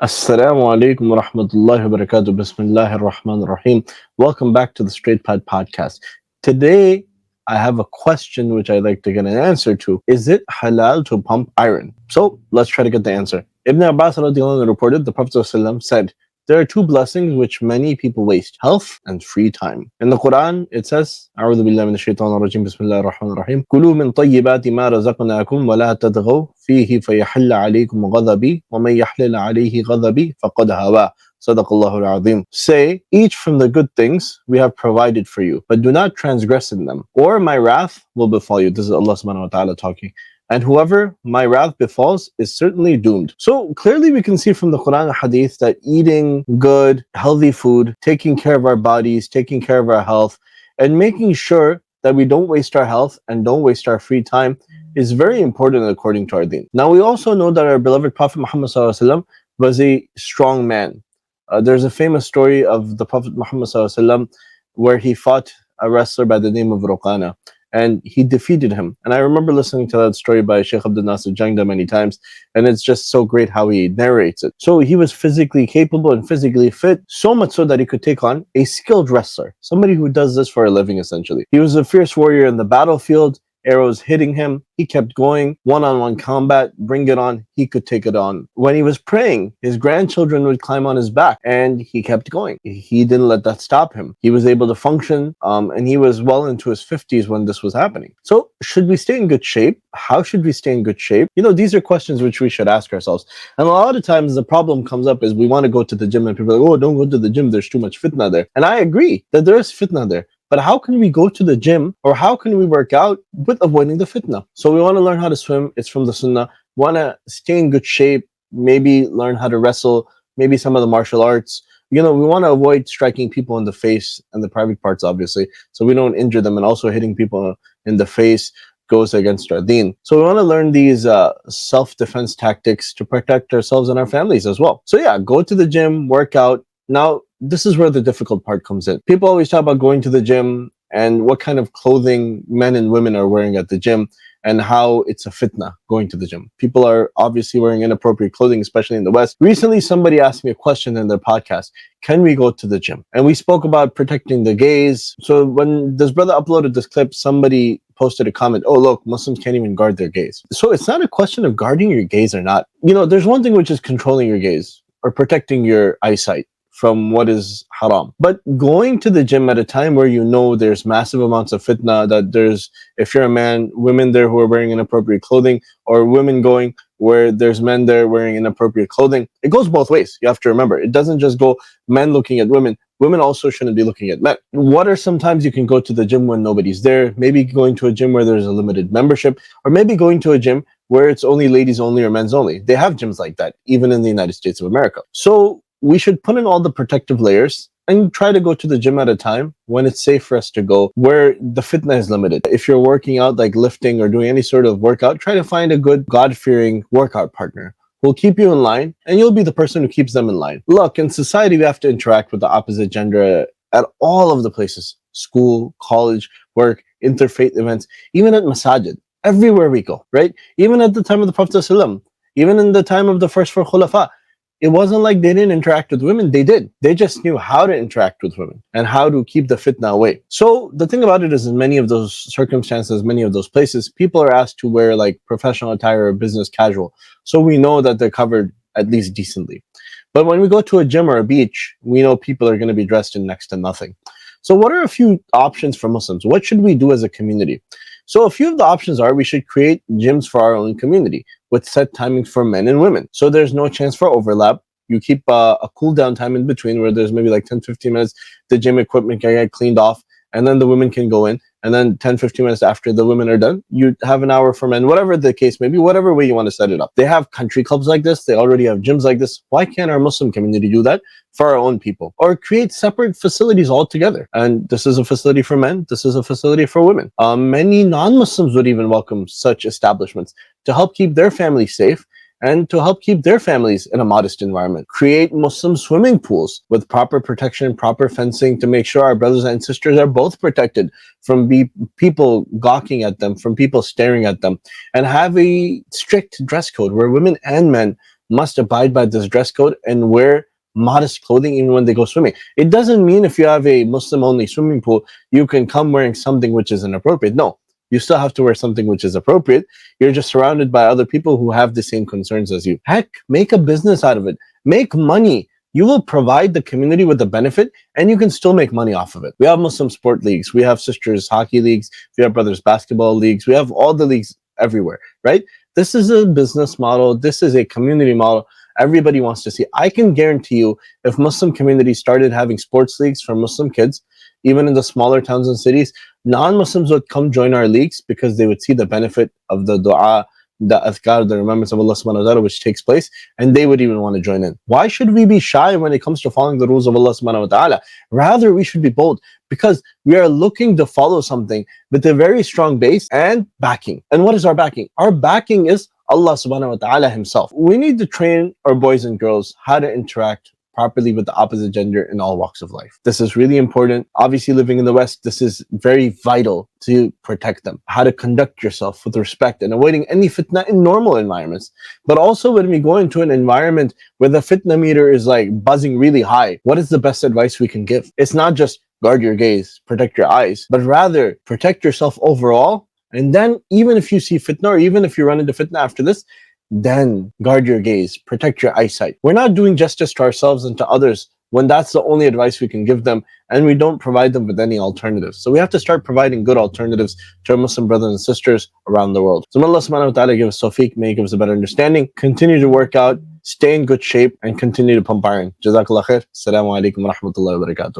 Assalamu alaikum wa rahmatullahi wa barakatuh. Bismillahir Rahmanir Rahim. Welcome back to the Straight Pad Podcast. Today, I have a question which I'd like to get an answer to. Is it halal to pump iron? So, let's try to get the answer. Ibn Abbas radiallahu anhu reported the Prophet ﷺ said, there are two blessings which many people waste, health and free time. In the Quran, it says, أعوذ بالله من الشيطان الرجيم بسم الله الرحمن الرحيم كلوا من طيبات ما رزقناكم ولا تطغوا فيه فيحل عليكم غضبي ومن يحلل عليه غضبي فقد هوى. Sadaqallahu al-Azim. Say, eat from the good things we have provided for you, but do not transgress in them, or my wrath will befall you. This is Allah subhanahu wa ta'ala talking. And whoever my wrath befalls is certainly doomed. So clearly we can see from the Quran and Hadith that eating good, healthy food, taking care of our bodies, taking care of our health, and making sure that we don't waste our health and don't waste our free time is very important according to our deen. Now we also know that our beloved Prophet Muhammad ﷺ was a strong man. There's a famous story of the Prophet Muhammad ﷺ where he fought a wrestler by the name of Ruqana, and he defeated him. And I remember listening to that story by Sheikh Abdul Nasir Jangda many times, and it's just so great how he narrates it. So he was physically capable and physically fit, so much so that he could take on a skilled wrestler, somebody who does this for a living essentially. He was a fierce warrior in the battlefield, arrows hitting him. He kept going, one-on-one combat, bring it on, he could take it on. When he was praying, his grandchildren would climb on his back, and he kept going. He didn't let that stop him. He was able to function, and he was well into his 50s when this was happening. So, should we stay in good shape? How should we stay in good shape? You know, these are questions which we should ask ourselves. And a lot of times the problem comes up is we want to go to the gym, and people are like, oh, don't go to the gym, there's too much fitna there. And I agree that there is fitna there. But how can we go to the gym, or how can we work out with avoiding the fitna? So we want to learn how to swim. It's from the sunnah. Want to stay in good shape, maybe learn how to wrestle, maybe some of the martial arts. You know, we want to avoid striking people in the face and the private parts, obviously, so we don't injure them. And also hitting people in the face goes against our deen. So we want to learn these self-defense tactics to protect ourselves and our families as well. So yeah, go to the gym, work out. Now, this is where the difficult part comes in. People always talk about going to the gym and what kind of clothing men and women are wearing at the gym and how it's a fitna going to the gym. People are obviously wearing inappropriate clothing, especially in the West. Recently, somebody asked me a question in their podcast, can we go to the gym? And we spoke about protecting the gays. So when this brother uploaded this clip, somebody posted a comment, oh, look, Muslims can't even guard their gaze. So it's not a question of guarding your gaze or not. You know, there's one thing which is controlling your gaze or protecting your eyesight from what is haram. But going to the gym at a time where you know there's massive amounts of fitna, that there's, if you're a man, women there who are wearing inappropriate clothing, or women going where there's men there wearing inappropriate clothing, it goes both ways. You have to remember, it doesn't just go men looking at women. Women also shouldn't be looking at men. What are some times you can go to the gym when nobody's there? Maybe going to a gym where there's a limited membership, or maybe going to a gym where it's only ladies only or men's only. They have gyms like that, even in the United States of America. So we should put in all the protective layers and try to go to the gym at a time when it's safe for us to go, where the fitna is limited. If you're working out, like lifting or doing any sort of workout, try to find a good God-fearing workout partner who'll keep you in line, and you'll be the person who keeps them in line. Look, in society, we have to interact with the opposite gender at all of the places: school, college, work, interfaith events, even at masajid, everywhere we go, right? Even at the time of the Prophet ﷺ, even in the time of the first four khulafa, it wasn't like they didn't interact with women. They did. They just knew how to interact with women and how to keep the fitna away. So the thing about it is, in many of those circumstances, many of those places, people are asked to wear like professional attire or business casual. So we know that they're covered at least decently. But when we go to a gym or a beach, we know people are going to be dressed in next to nothing. So what are a few options for Muslims? What should we do as a community? So a few of the options are, we should create gyms for our own community with set timings for men and women, so there's no chance for overlap. You keep a cool down time in between where there's maybe like 10-15 minutes, the gym equipment can get cleaned off, and then the women can go in, and then 10-15 minutes after the women are done, you have an hour for men, whatever the case may be, whatever way you want to set it up. They have country clubs like this, they already have gyms like this. Why can't our Muslim community do that for our own people? Or create separate facilities altogether, and this is a facility for men, this is a facility for women. Many non-Muslims would even welcome such establishments to help keep their families safe and to help keep their families in a modest environment. Create Muslim swimming pools with proper protection, proper fencing, to make sure our brothers and sisters are both protected from people gawking at them, from people staring at them. And have a strict dress code where women and men must abide by this dress code and wear modest clothing even when they go swimming. It doesn't mean if you have a Muslim only swimming pool, you can come wearing something which is inappropriate. No, you still have to wear something which is appropriate. You're just surrounded by other people who have the same concerns as you. Heck, make a business out of it. Make money. You will provide the community with the benefit and you can still make money off of it. We have Muslim sport leagues. We have sisters hockey leagues. We have brothers basketball leagues. We have all the leagues everywhere, right? This is a business model. This is a community model. Everybody wants to see. I can guarantee you, if Muslim communities started having sports leagues for Muslim kids, even in the smaller towns and cities, non-Muslims would come join our leagues because they would see the benefit of the dua, the adhkar, the remembrance of Allah subhanahu wa ta'ala, which takes place, and they would even want to join in. Why should we be shy when it comes to following the rules of Allah subhanahu wa ta'ala? Rather, we should be bold because we are looking to follow something with a very strong base and backing. And what is our backing? Our backing is Allah subhanahu wa ta'ala himself. We need to train our boys and girls how to interact properly with the opposite gender in all walks of life. This is really important. Obviously, living in the West, this is very vital to protect them. How to conduct yourself with respect and avoiding any fitna in normal environments. But also when we go into an environment where the fitna meter is like buzzing really high, what is the best advice we can give? It's not just guard your gaze, protect your eyes, but rather protect yourself overall. And then even if you see fitna, or even if you run into fitna after this, then guard your gaze, protect your eyesight. We're not doing justice to ourselves and to others when that's the only advice we can give them and we don't provide them with any alternatives. So we have to start providing good alternatives to our Muslim brothers and sisters around the world. So may Allah subhanahu wa ta'ala give us tawfiq, may He give us a better understanding, continue to work out, stay in good shape, and continue to pump iron. Jazakallah khair. Assalamu alaikum wa rahmatullahi wa barakatuh.